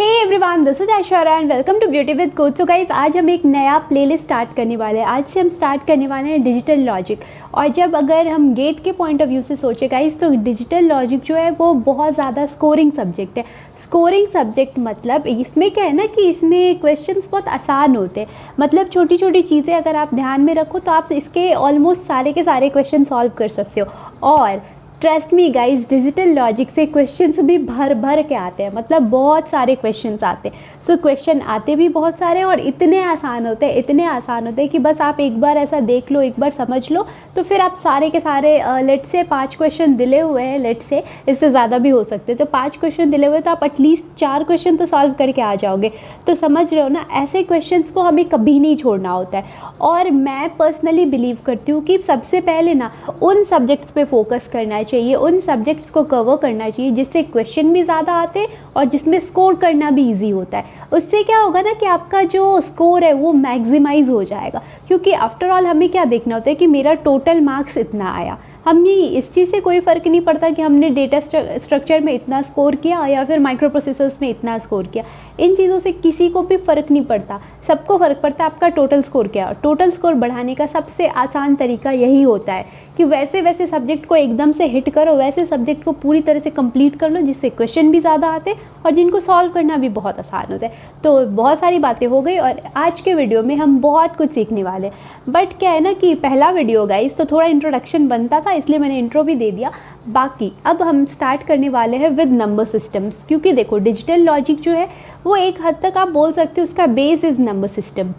Hey everyone, this is Aishwarya and welcome to beauty with coach. So guys, आज हम एक नया प्लेलिस्ट स्टार्ट करने वाले हैं। आज से हम स्टार्ट करने वाले हैं डिजिटल लॉजिक। और जब अगर हम गेट के पॉइंट ऑफ व्यू से सोचे गाइस, तो डिजिटल लॉजिक जो है वो बहुत ज़्यादा स्कोरिंग सब्जेक्ट है। स्कोरिंग सब्जेक्ट मतलब इसमें क्या है ना कि इसमें क्वेश्चंस बहुत आसान होते हैं। मतलब छोटी छोटी चीज़ें अगर आप ध्यान में रखो तो आप इसके ऑलमोस्ट सारे के सारे क्वेश्चन सॉल्व कर सकते हो। और trust me guys, digital logic से क्वेश्चंस भी भर भर के आते हैं। मतलब बहुत सारे क्वेश्चंस आते हैं। सो क्वेश्चन आते भी बहुत सारे और इतने आसान होते हैं कि बस आप एक बार ऐसा देख लो, एक बार समझ लो, तो फिर आप सारे के सारे लेट से 5 क्वेश्चन दिले हुए हैं, लेट से इससे ज़्यादा भी हो सकते हैं, तो 5 क्वेश्चन दिले हुए तो आप एटलीस्ट 4 क्वेश्चन तो सॉल्व करके आ जाओगे। तो समझ रहे हो ना, ऐसे क्वेश्चंस को हमें कभी नहीं छोड़ना होता है। और मैं पर्सनली बिलीव करती हूँ कि सबसे पहले ना उन सब्जेक्ट्स पे फोकस करना चाहिए, उन सब्जेक्ट्स को कवर करना चाहिए जिससे क्वेश्चन भी ज़्यादा आते हैं और जिसमें स्कोर करना भी इजी होता है। उससे क्या होगा ना कि आपका जो स्कोर है वो मैक्सिमाइज हो जाएगा। क्योंकि आफ्टर ऑल हमें क्या देखना होता है कि मेरा टोटल मार्क्स इतना आया। हमें इस चीज़ से कोई फ़र्क नहीं पड़ता कि हमने डेटा स्ट्रक्चर में इतना स्कोर किया या फिर माइक्रो प्रोसेसर्स में इतना स्कोर किया। इन चीज़ों से किसी को भी फ़र्क नहीं पड़ता, सबको फ़र्क पड़ता है आपका टोटल स्कोर क्या है। टोटल स्कोर बढ़ाने का सबसे आसान तरीका यही होता है कि वैसे वैसे सब्जेक्ट को एकदम से हिट करो, वैसे सब्जेक्ट को पूरी तरह से कंप्लीट कर लो जिससे क्वेश्चन भी ज़्यादा आते और जिनको सॉल्व करना भी बहुत आसान होता है। तो बहुत सारी बातें हो गई और आज के वीडियो में हम बहुत कुछ सीखने वाले हैं। बट क्या है ना कि पहला वीडियो गाइस, तो थोड़ा इंट्रोडक्शन बनता था, इसलिए मैंने इंट्रो भी दे दिया। बाकी अब हम स्टार्ट करने वाले हैं विद नंबर सिस्टम्स। क्योंकि देखो, डिजिटल लॉजिक जो है वो एक हद तक आप बोल सकते हो उसका बेस इज़ नंबर सिस्टम।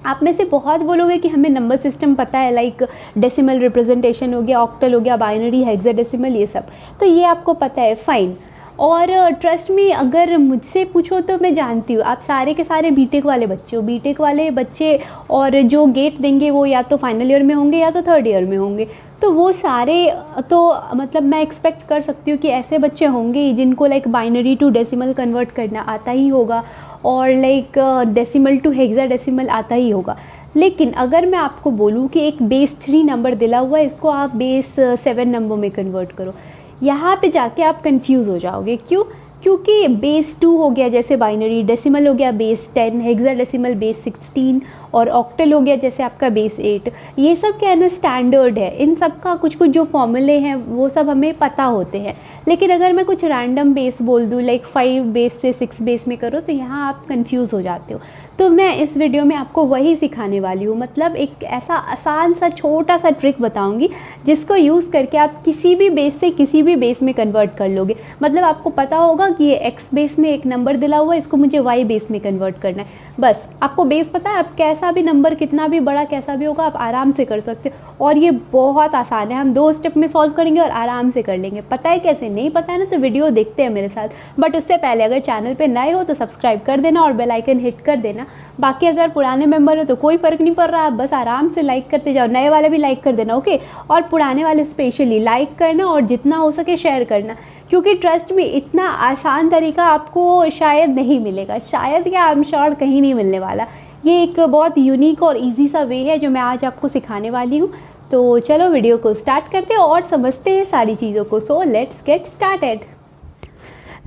आप में से बहुत बोलोगे कि हमें नंबर सिस्टम पता है, लाइक डेसिमल रिप्रेजेंटेशन हो गया, ऑक्टल हो गया, बाइनरी, हेक्साडेसिमल, ये सब तो ये आपको पता है, फाइन। और ट्रस्ट मी, अगर मुझसे पूछो तो मैं जानती हूँ आप सारे के सारे बीटेक वाले बच्चे हो। बीटेक वाले बच्चे और जो गेट देंगे वो या तो फाइनल ईयर में होंगे या तो थर्ड ईयर में होंगे। तो वो सारे तो मतलब मैं एक्सपेक्ट कर सकती हूँ कि ऐसे बच्चे होंगे जिनको like binary to decimal convert करना आता ही होगा और लाइक डेसिमल टू हेक्साडेसिमल आता ही होगा। लेकिन अगर मैं आपको बोलूँ कि एक बेस 3 नंबर दिला हुआ है, इसको आप बेस 7 नंबर में कन्वर्ट करो, यहाँ पे जाके आप कंफ्यूज हो जाओगे। क्यों? क्योंकि बेस 2 हो गया जैसे बाइनरी, डेसिमल हो गया बेस 10, हेक्साडेसिमल बेस 16 और ऑक्टल हो गया जैसे आपका बेस 8। ये सब क्या है ना, स्टैंडर्ड है। इन सब का कुछ कुछ जो फॉर्मूले हैं वो सब हमें पता होते हैं। लेकिन अगर मैं कुछ रैंडम बेस बोल दूँ, लाइक 5 बेस से 6 बेस में करो, तो यहाँ आप कंफ्यूज हो जाते हो। तो मैं इस वीडियो में आपको वही सिखाने वाली हूँ। मतलब एक ऐसा आसान सा छोटा सा ट्रिक बताऊँगी जिसको यूज़ करके आप किसी भी बेस से किसी भी बेस में कन्वर्ट कर लोगे। मतलब आपको पता होगा कि ये एक्स बेस में एक नंबर दिला हुआ है, इसको मुझे वाई बेस में कन्वर्ट करना है। बस आपको बेस पता है, आप कैसा भी नंबर, कितना भी बड़ा कैसा भी होगा, आप आराम से कर सकते हो। और ये बहुत आसान है, हम 2 स्टेप में सॉल्व करेंगे और आराम से कर लेंगे। पता है कैसे? नहीं पता है ना, तो वीडियो देखते हैं मेरे साथ। बट उससे पहले अगर चैनल पे नए हो तो सब्सक्राइब कर देना और बेल आइकन हिट कर देना। बाकी अगर पुराने मेंबर हो तो कोई फ़र्क नहीं पड़ रहा, बस आराम से लाइक करते जाओ। नए वाले भी लाइक कर देना, ओके? और पुराने वाले स्पेशली लाइक करना और जितना हो सके शेयर करना। क्योंकि ट्रस्ट में इतना आसान तरीका आपको शायद नहीं मिलेगा, शायद क्या, आई एम श्योर कहीं नहीं मिलने वाला। ये एक बहुत यूनिक और इजी सा वे है जो मैं आज आपको सिखाने वाली हूँ। तो चलो वीडियो को स्टार्ट करते हैं और समझते हैं सारी चीज़ों को। So let's get started.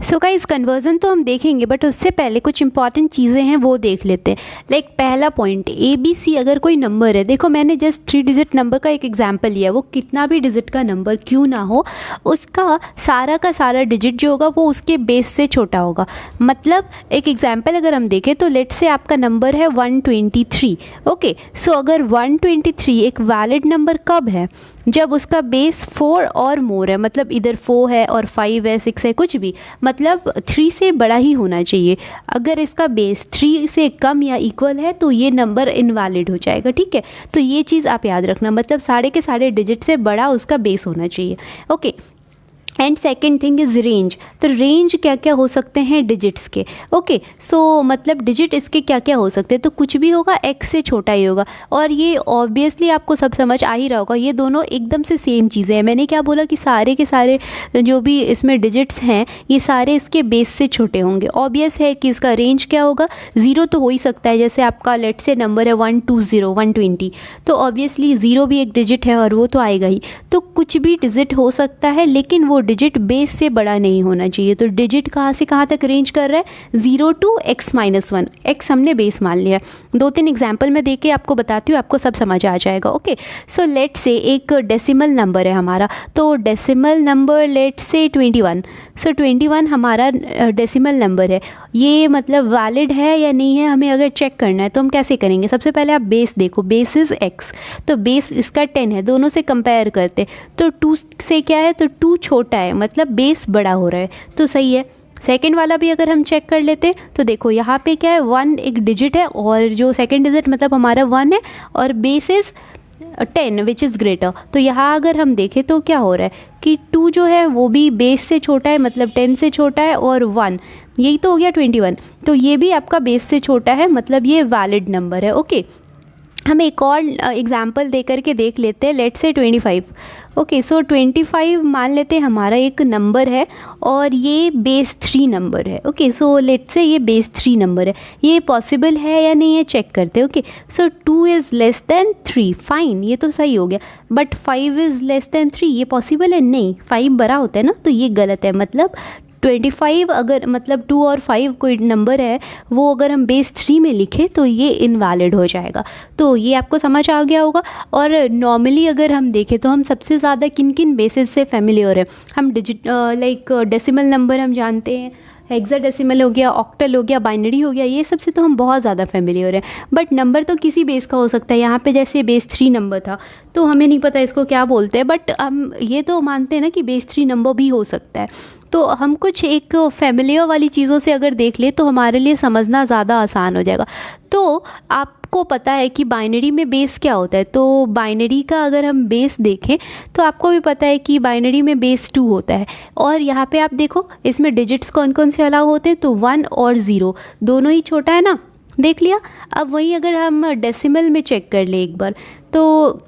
So guys, conversion तो हम देखेंगे बट उससे पहले कुछ इंपॉर्टेंट चीज़ें हैं वो देख लेते हैं। लाइक पहला पॉइंट, ABC अगर कोई नंबर है, देखो मैंने जस्ट 3 डिजिट नंबर का एक एग्जांपल लिया, वो कितना भी डिजिट का नंबर क्यों ना हो, उसका सारा का सारा डिजिट जो होगा वो उसके बेस से छोटा होगा। मतलब एक एग्जांपल अगर हम देखें तो लेट से आपका नंबर है 123, ओके? सो अगर 123 एक वैलिड नंबर कब है? जब उसका बेस 4 और मोर है, मतलब इधर 4 है और 5 है, 6 है, कुछ भी, मतलब 3 से बड़ा ही होना चाहिए। अगर इसका बेस 3 से कम या इक्वल है तो ये नंबर इनवैलिड हो जाएगा, ठीक है? तो ये चीज़ आप याद रखना, मतलब सारे के सारे डिजिट से बड़ा उसका बेस होना चाहिए, okay? And second thing is range. तो रेंज क्या क्या हो सकते हैं डिजिट्स के, ओके? सो मतलब डिजिट इसके क्या क्या हो सकते हैं, तो कुछ भी होगा x से छोटा ही होगा। और ये ऑब्वियसली आपको सब समझ आ ही रहा होगा, ये दोनों एकदम से सेम चीज़ें हैं। मैंने क्या बोला कि सारे के सारे जो भी इसमें डिजिट्स हैं ये सारे इसके बेस से छोटे होंगे। ऑब्वियस है कि इसका रेंज क्या होगा, 0 तो हो ही सकता है। जैसे आपका लेट से नंबर है 120, 120, तो ऑब्वियसली 0 भी एक डिजिट है और वो तो आएगा ही। तो कुछ भी डिजिट हो सकता है, लेकिन वो डिजिट बेस से बड़ा नहीं होना चाहिए। तो डिजिट कहाँ से कहाँ तक रेंज कर रहा है, 0 to x-1, x हमने बेस मान लिया है। 2-3 एग्जाम्पल मैं दे के आपको बताती हूँ, आपको सब समझ आ जाएगा। ओके, सो लेट से एक डेसिमल नंबर है हमारा, तो डेसिमल नंबर लेट से 21। सो 21 हमारा डेसिमल नंबर है, ये मतलब वैलिड है या नहीं है हमें अगर चेक करना है तो हम कैसे करेंगे। सबसे पहले आप बेस देखो, बेस इज़ x, तो बेस इसका 10 है, दोनों से कंपेयर करते तो 2 से क्या है, तो 2 छोटा है मतलब बेस बड़ा हो रहा है, तो सही है। सेकंड वाला भी अगर हम चेक कर लेते तो देखो यहाँ पे क्या है, 1 एक डिजिट है और जो सेकंड डिजिट मतलब हमारा 1 है और base is 10 which is greater. तो यहाँ अगर हम देखें तो क्या हो रहा है कि 2 जो है वो भी बेस से छोटा है मतलब 10 से छोटा है, और 1 यही तो हो गया 21, तो ये भी आपका बेस से छोटा है मतलब ये वैलिड नंबर है। ओके, हम एक और एग्जाम्पल दे करके देख लेते हैं, लेट से 25। ओके, सो 25 मान लेते हैं हमारा एक नंबर है और ये बेस 3 नंबर है। ओके, सो लेट से ये बेस 3 नंबर है, ये पॉसिबल है या नहीं है चेक करते हैं। Okay, so 2 is less than 3, fine, ये तो सही हो गया, बट 5 इज़ लेस दैन 3, ये पॉसिबल है नहीं, 5 बड़ा होता है ना, तो ये गलत है। मतलब 25 अगर मतलब 2 और 5 कोई नंबर है वो अगर हम बेस 3 में लिखें तो ये इनवैलिड हो जाएगा। तो ये आपको समझ आ गया होगा। और नॉर्मली अगर हम देखें तो हम सबसे ज़्यादा किन किन बेसिस से फेमिलियर है, हम डिजिट लाइक डेसिमल नंबर हम जानते हैं, हेक्साडेसिमल हो गया, ऑक्टल हो गया, बाइनरी हो गया, ये सब से तो हम बहुत ज़्यादा फेमिलियर हैं। बट नंबर तो किसी बेस का हो सकता है, यहाँ पे जैसे बेस 3 नंबर था तो हमें नहीं पता इसको क्या बोलते हैं, बट हम ये तो मानते हैं ना कि बेस 3 नंबर भी हो सकता है। तो हम कुछ एक फेमिलियर वाली चीज़ों से अगर देख ले तो हमारे लिए समझना ज़्यादा आसान हो जाएगा। तो आपको पता है कि बाइनरी में बेस क्या होता है, तो बाइनरी का अगर हम बेस देखें तो आपको भी पता है कि बाइनरी में बेस 2 होता है। और यहाँ पे आप देखो इसमें डिजिट्स कौन कौन से अलाउ होते हैं, तो 1 और 0 दोनों ही छोटा है ना, देख लिया। अब वही अगर हम डेसिमल में चेक कर ले एक बार तो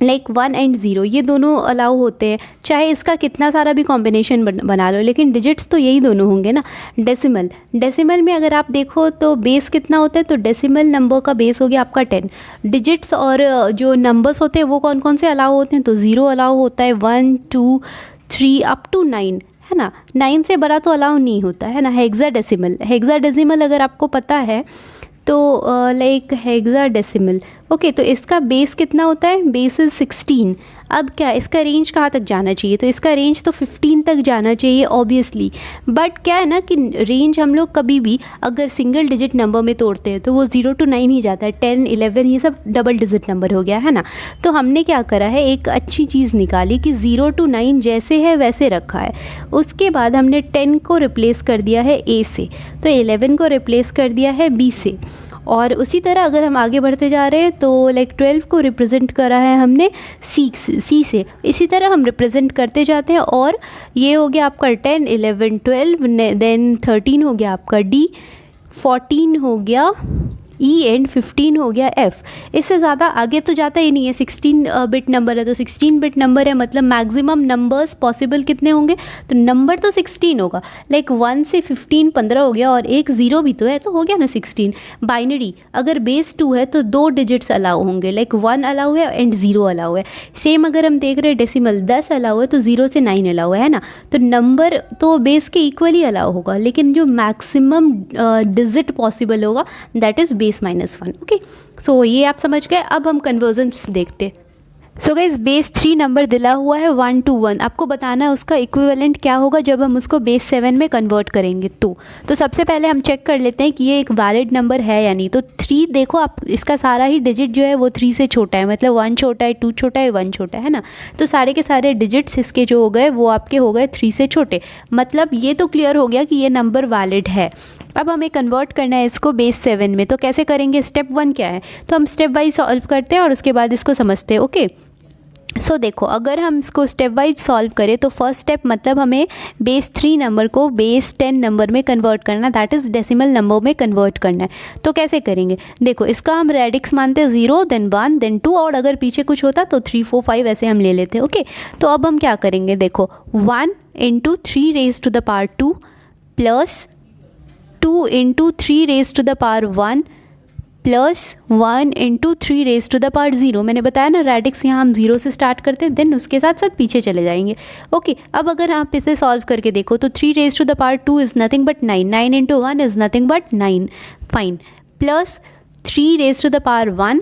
लाइक 1 एंड 0 ये दोनों अलाउ होते हैं, चाहे इसका कितना सारा भी कॉम्बिनेशन बना लो, लेकिन डिजिट्स तो यही दोनों होंगे ना। डेसिमल में अगर आप देखो तो बेस कितना होता है, तो डेसिमल नंबर का बेस हो गया आपका 10। डिजिट्स और जो नंबर्स होते हैं वो कौन कौन से अलाउ होते हैं, तो 0 अलाउ होता है, 1 2 3 अप टू 9 है ना, 9 से बड़ा तो अलाउ नहीं होता है ना। हेक्साडेसिमल अगर आपको पता है तो लाइक हेक्साडेसिमल, ओके, तो इसका बेस कितना होता है, बेस इज़ 16। अब क्या इसका रेंज कहाँ तक जाना चाहिए, तो इसका रेंज तो 15 तक जाना चाहिए ऑब्वियसली। बट क्या है ना कि रेंज हम लोग कभी भी अगर सिंगल डिजिट नंबर में तोड़ते हैं तो वो 0 to 9 ही जाता है, 10 11 ये सब डबल डिजिट नंबर हो गया है ना। तो हमने क्या करा है, एक अच्छी चीज़ निकाली कि 0 to 9 जैसे है वैसे रखा है। उसके बाद हमने 10 को रिप्लेस कर दिया है ए से, तो 11 को रिप्लेस कर दिया है बी से, और उसी तरह अगर हम आगे बढ़ते जा रहे हैं तो लाइक 12 को रिप्रेजेंट करा है हमने सी से। इसी तरह हम रिप्रेजेंट करते जाते हैं, और ये हो गया आपका 10 11 12, देन 13 हो गया आपका डी, 14 हो गया ई एंड 15 हो गया एफ। इससे ज़्यादा आगे तो जाता ही नहीं है, 16 बिट नंबर है तो 16 बिट नंबर है, मतलब मैक्सिमम नंबर्स पॉसिबल कितने होंगे, तो नंबर तो 16 होगा। लाइक 1 से 15 15 हो गया, और एक 0 भी तो है तो हो गया ना 16। बाइनरी अगर बेस 2 है तो 2 डिजिट्स अलाउ होंगे, लाइक 1 अलाउ है एंड 0 अलाउ है। सेम अगर हम देख रहे हैं डेसिमल 10 अलाउ है तो 0 से 9 अलाउ है ना, तो नंबर तो बेस के इक्वली अलाउ होगा, लेकिन जो मैक्सिमम डिजिट पॉसिबल होगा दैट इज़ बेस -1। ओके, सो ये आप समझ गए। अब हम कन्वर्जन्स देखते। सो गाइस, बेस 3 नंबर दिला हुआ है 1 to 1, आपको बताना है उसका इक्विवेलेंट क्या होगा जब हम उसको बेस 7 में कन्वर्ट करेंगे। तो सबसे पहले हम चेक कर लेते हैं कि ये एक वैलिड नंबर है या नहीं। तो 3 देखो आप, इसका सारा ही डिजिट जो है वो 3 से छोटा है, मतलब 1 छोटा है, 2 छोटा है, 1 छोटा है ना। तो सारे के सारे डिजिट्स इसके जो हो गए वो आपके हो गए 3 से छोटे, मतलब ये तो क्लियर हो गया कि ये नंबर वैलिड है। अब हमें कन्वर्ट करना है इसको बेस 7 में, तो कैसे करेंगे, स्टेप 1 क्या है, तो हम स्टेप वाइज सॉल्व करते हैं और उसके बाद इसको समझते हैं। ओके, सो देखो अगर हम इसको स्टेप वाइज सॉल्व करें तो फर्स्ट स्टेप मतलब हमें बेस 3 नंबर को बेस 10 नंबर में कन्वर्ट करना, दैट इज़ डेसिमल नंबर में कन्वर्ट करना है। तो कैसे करेंगे, देखो इसका हम रेडिक्स मानते हैं 0 देन 1 देन 2, और अगर पीछे कुछ होता तो 3 4 5 ऐसे हम ले लेते हैं। ओके, तो अब हम क्या करेंगे, देखो 1 × 3 raised to the power 2 plus 2 × 3 raised to the power 1 +1 into 3 raise to the power 0। मैंने बताया ना रेडिक्स यहाँ हम 0 से स्टार्ट करते हैं, देन उसके साथ साथ पीछे चले जाएंगे। ओके, अब अगर आप इसे सॉल्व करके देखो तो 3 raise to the power 2 is nothing but 9, 9 into 1 is nothing but 9, fine. Plus 3 raise to the power 1,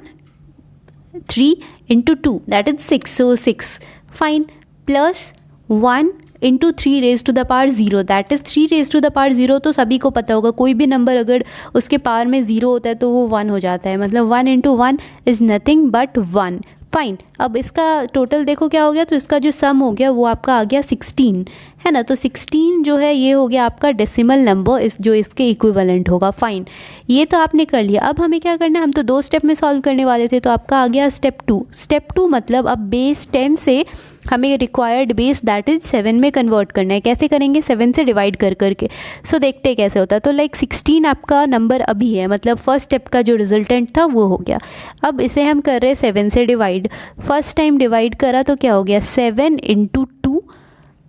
3 into 2 that is 6, so 6, fine. Plus 1 into 3 raise to the power 0 that is 3 raise to the power 0। तो सभी को पता होगा कोई भी number अगर उसके power में 0 होता है तो वो 1 हो जाता है, मतलब 1 into 1 is nothing but 1, fine. अब इसका टोटल देखो क्या हो गया, तो इसका जो सम हो गया वो आपका आ गया 16, है ना। तो 16 जो है ये हो गया आपका डेसिमल नंबर, इस जो इसके इक्विवेलेंट होगा, फाइन। ये तो आपने कर लिया। अब हमें क्या करना है, हम तो 2 स्टेप में सॉल्व करने वाले थे, तो आपका आ गया स्टेप 2। स्टेप 2 मतलब अब बेस 10 से हमें रिक्वायर्ड बेस दैट इज 7 में कन्वर्ट करना है। कैसे करेंगे, 7 से डिवाइड कर करके। सो देखते हैं कैसे होता है। तो लाइक 16 आपका नंबर अभी है, मतलब फर्स्ट स्टेप का जो रिजल्टेंट था वो हो गया। अब इसे हम कर रहे हैं 7 से डिवाइड। फर्स्ट टाइम डिवाइड करा तो क्या हो गया, 7 इंटू 2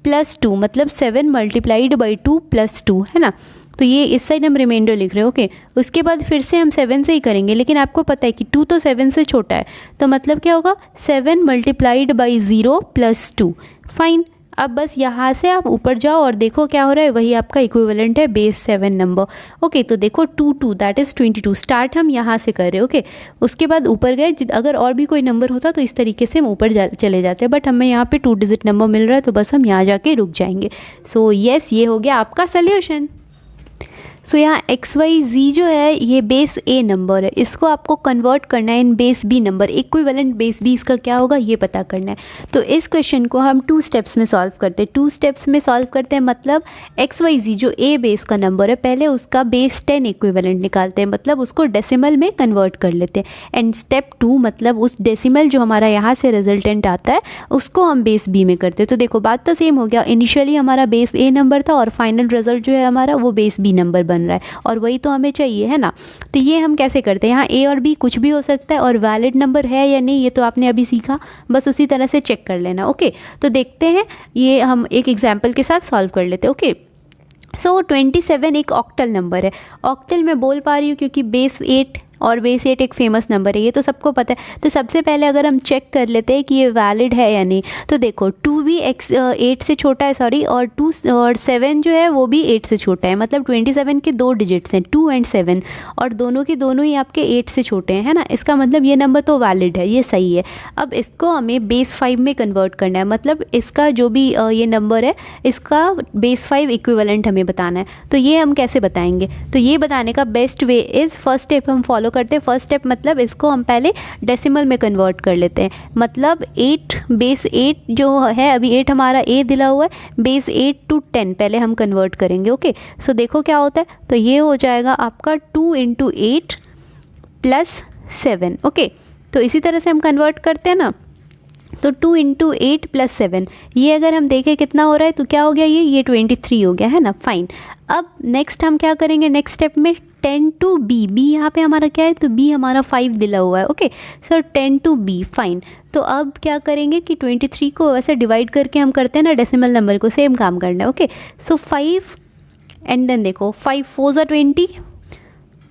प्लस 2, मतलब 7 मल्टीप्लाइड बाई 2 प्लस 2, है ना। तो ये इस साइड हम रिमाइंडर लिख रहे हैं, ओके। उसके बाद फिर से हम 7 से ही करेंगे, लेकिन आपको पता है कि 2 तो 7 से छोटा है, तो मतलब क्या होगा 7 मल्टीप्लाइड बाई 0 प्लस 2, फाइन। अब बस यहाँ से आप ऊपर जाओ और देखो क्या हो रहा है, वही आपका इक्विवेलेंट है बेस 7 नंबर, ओके। तो देखो 2 दैट इज़ 22, स्टार्ट हम यहाँ से कर रहे हैं, ओके। उसके बाद ऊपर गए, अगर और भी कोई नंबर होता तो इस तरीके से हम ऊपर चले जाते, बट हमें यहाँ पे 2 डिजिट नंबर मिल रहा है, तो बस हम यहाँ जाके रुक जाएंगे। सो यस, ये हो गया आपका सोल्यूशन। सो यहाँ XYZ जो है ये बेस A नंबर है, इसको आपको कन्वर्ट करना है in base B number. Equivalent base B इसका क्या होगा ये पता करना है। तो इस क्वेश्चन को हम 2 स्टेप्स में सॉल्व करते हैं। 2 स्टेप्स में सॉल्व करते हैं, मतलब XYZ जो A बेस का नंबर है, पहले उसका बेस 10 इक्विवेलेंट निकालते हैं, मतलब उसको डेसिमल में कन्वर्ट कर लेते हैं। एंड स्टेप 2 मतलब उस डेसिमल जो हमारा यहाँ से रिजल्टेंट आता है उसको हम बेस B में करते हैं। तो देखो बात तो सेम हो गया, इनिशियली हमारा बेस A नंबर था और फाइनल रिजल्ट जो है हमारा वो बेस B नंबर बन रहा है, और वही तो हमें चाहिए, है ना। तो ये हम कैसे करते हैं, यहाँ A और B कुछ भी हो सकता है, और वैलिड नंबर है या नहीं ये तो आपने अभी सीखा, बस उसी तरह से चेक कर लेना, ओके। तो देखते हैं, ये हम एक एग्जाम्पल के साथ सॉल्व कर लेते हैं, ओके। सो 27 एक ऑक्टल नंबर है। ऑक्टल मैं बोल पा रही हूँ क्योंकि बेस 8 और बेस 8 एक फेमस नंबर है, ये तो सबको पता है। तो सबसे पहले अगर हम चेक कर लेते हैं कि ये वैलिड है या नहीं, तो देखो 2 भी 8 से छोटा है, सॉरी, और 2 और 7 जो है वो भी 8 से छोटा है, मतलब 27 के 2 डिजिट्स हैं 2 एंड 7, और दोनों के दोनों ही आपके 8 से छोटे हैं, है ना। इसका मतलब ये नंबर तो वैलिड है, ये सही है। अब इसको हमें बेस 5 में कन्वर्ट करना है, मतलब इसका जो भी ये नंबर है इसका बेस 5 इक्विवेलेंट हमें बताना है। तो ये हम कैसे बताएंगे, तो ये बताने का best way is first step हम फॉलो करते हैं। फर्स्ट स्टेप मतलब इसको हम पहले डेसिमल में कन्वर्ट कर लेते हैं, मतलब 8 बेस 8 जो है, अभी 8 हमारा A दिला हुआ है, बेस 8 टू 10 पहले हम कन्वर्ट करेंगे, ओके। सो देखो क्या होता है, तो ये हो जाएगा आपका 2 इंटू 8 प्लस 7, ओके। तो इसी तरह से हम कन्वर्ट करते हैं ना, तो 2 इंटू 8 प्लस 7, ये अगर हम देखें कितना हो रहा है, तो क्या हो गया, ये 23 हो गया, है ना, फाइन। अब नेक्स्ट हम क्या करेंगे, नेक्स्ट स्टेप में 10 टू B, यहाँ पे हमारा क्या है, तो B हमारा 5 दिला हुआ है, okay. So 10 to B, fine. तो अब क्या करेंगे कि 23 को वैसे डिवाइड करके हम करते हैं ना डेसिमल नंबर को, सेम काम करना है, ओके। सो 5 एंड देन देखो 5 4 ज़ा 20,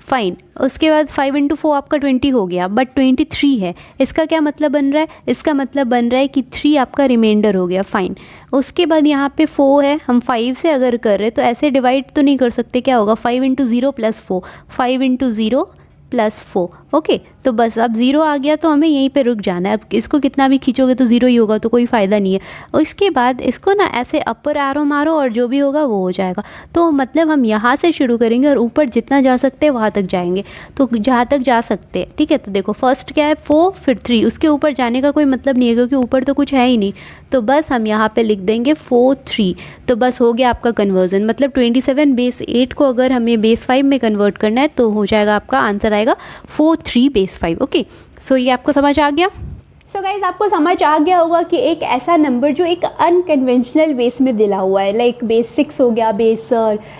फाइन। उसके बाद 5 इंटू 4 आपका 20 हो गया, बट 23 है, इसका क्या मतलब बन रहा है, इसका मतलब बन रहा है कि 3 आपका रिमाइंडर हो गया, फाइन। उसके बाद यहाँ पे 4 है, हम 5 से अगर कर रहे तो ऐसे डिवाइड तो नहीं कर सकते, क्या होगा 5 into 0 plus 4, 5 into 0 plus 4, okay. तो बस अब 0 आ गया तो हमें यहीं पे रुक जाना है। अब इसको कितना भी खींचोगे तो 0 ही होगा, तो कोई फ़ायदा नहीं है। और इसके बाद इसको ना ऐसे अपर एरो मारो और जो भी होगा वो हो जाएगा। तो मतलब हम यहाँ से शुरू करेंगे और ऊपर जितना जा सकते हैं वहाँ तक जाएंगे, तो जहाँ तक जा सकते हैं, ठीक है। तो देखो फर्स्ट क्या है 4 फिर 3, उसके ऊपर जाने का कोई मतलब नहीं है क्योंकि ऊपर तो कुछ है ही नहीं, तो बस हम यहाँ पे लिख देंगे 4 3, तो बस हो गया आपका कन्वर्जन। मतलब 27 बेस 8 को अगर हमें बेस 5 में कन्वर्ट करना है तो हो जाएगा, आपका आंसर आएगा 4 3 बेस 5, ओके। सो ये आपको समझ आ गया। सो गाइज आपको समझ आ गया होगा कि एक ऐसा नंबर जो एक अनकन्वेंशनल बेस में दिला हुआ है, लाइक बेस 6 हो गया, बेस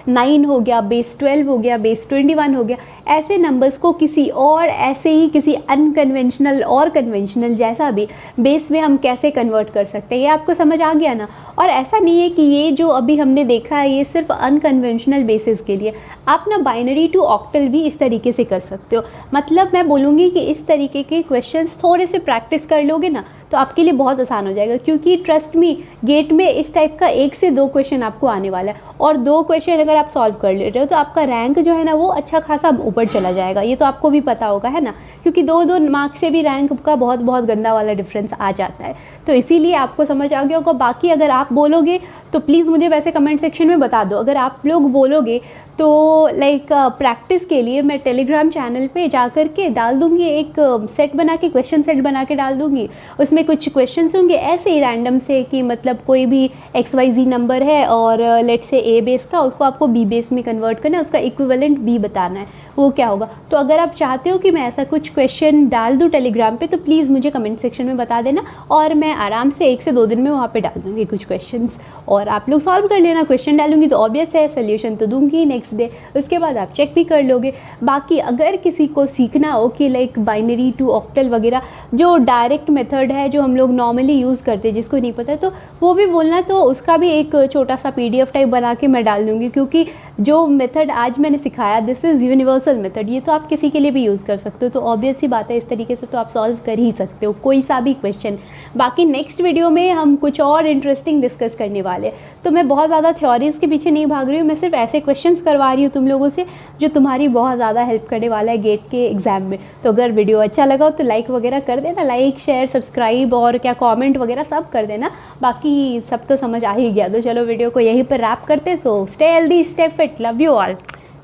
9 हो गया, बेस 12 हो गया, बेस 21 हो गया, ऐसे नंबर्स को किसी और ऐसे ही किसी अनकन्वेंशनल और कन्वेंशनल जैसा भी बेस में हम कैसे कन्वर्ट कर सकते हैं, ये आपको समझ आ गया ना। और ऐसा नहीं है कि ये जो अभी हमने देखा है ये सिर्फ अनकन्वेंशनल बेसिस के लिए, आप ना बाइनरी टू ऑक्टल भी इस तरीके से कर सकते हो। मतलब मैं बोलूँगी कि इस तरीके के क्वेश्चंस थोड़े से प्रैक्टिस कर लोगे ना तो आपके लिए बहुत आसान हो जाएगा, क्योंकि ट्रस्ट मी गेट में इस टाइप का 1 से 2 क्वेश्चन आपको आने वाला है, और 2 क्वेश्चन अगर आप सॉल्व कर ले रहे हो तो आपका रैंक जो है ना वो अच्छा खासा ऊपर चला जाएगा। ये तो आपको भी पता होगा, है ना, क्योंकि 2-2 मार्क्स से भी रैंक का बहुत बहुत गंदा वाला डिफरेंस आ जाता है। तो इसीलिए आपको समझ आ गया होगा। बाकी अगर आप बोलोगे तो प्लीज़ मुझे वैसे कमेंट सेक्शन में बता दो। अगर आप लोग बोलोगे तो लाइक प्रैक्टिस के लिए मैं टेलीग्राम चैनल पे जा कर के डाल दूँगी, एक सेट बना के, क्वेश्चन सेट बना के डाल दूँगी। उसमें कुछ क्वेश्चंस होंगे ऐसे ही रैंडम से कि मतलब कोई भी XYZ नंबर है और लेट से A बेस का, उसको आपको B बेस में कन्वर्ट करना है, उसका इक्विवेलेंट B बताना है, वो क्या होगा। तो अगर आप चाहते हो कि मैं ऐसा कुछ क्वेश्चन डाल दूँ टेलीग्राम पे तो प्लीज़ मुझे कमेंट सेक्शन में बता देना, और मैं आराम से 1 से 2 दिन में वहाँ पे डाल दूँगी कुछ क्वेश्चंस, और आप लोग सॉल्व कर लेना। क्वेश्चन डालूंगी तो ऑब्वियस है सोल्यूशन तो दूंगी नेक्स्ट डे, उसके बाद आप चेक भी कर लोगे। बाकी अगर किसी को सीखना हो कि लाइक बाइनरी टू ऑक्टल वगैरह जो डायरेक्ट मेथड है जो हम लोग नॉर्मली यूज़ करते हैं, जिसको नहीं पता तो वो भी बोलना, तो उसका भी एक छोटा सा PDF टाइप बना के मैं डाल दूँगी, क्योंकि जो मेथड आज मैंने सिखाया दिस इज़ यूनिवर्सल मेथड, ये तो आप किसी के लिए भी यूज़ कर सकते हो। तो ऑब्वियस ही बात है, इस तरीके से तो आप सॉल्व कर ही सकते हो कोई सा भी क्वेश्चन। बाकी नेक्स्ट वीडियो में हम कुछ और इंटरेस्टिंग डिस्कस करने वाले, तो मैं बहुत ज़्यादा थ्योरीज़ के पीछे नहीं भाग रही हूँ, मैं सिर्फ ऐसे क्वेश्चंस करवा रही हूँ तुम लोगों से जो तुम्हारी बहुत ज़्यादा हेल्प करने वाला है गेट के एग्ज़ाम में। तो अगर वीडियो अच्छा लगा हो तो लाइक वगैरह कर देना, लाइक शेयर सब्सक्राइब और क्या कमेंट वगैरह सब कर देना। बाकी सब तो समझ आ ही गया, तो चलो वीडियो को यहीं पर रैप करते। So stay healthy, stay fit, love you all,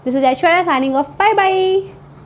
this is Aishwarya signing off, bye bye.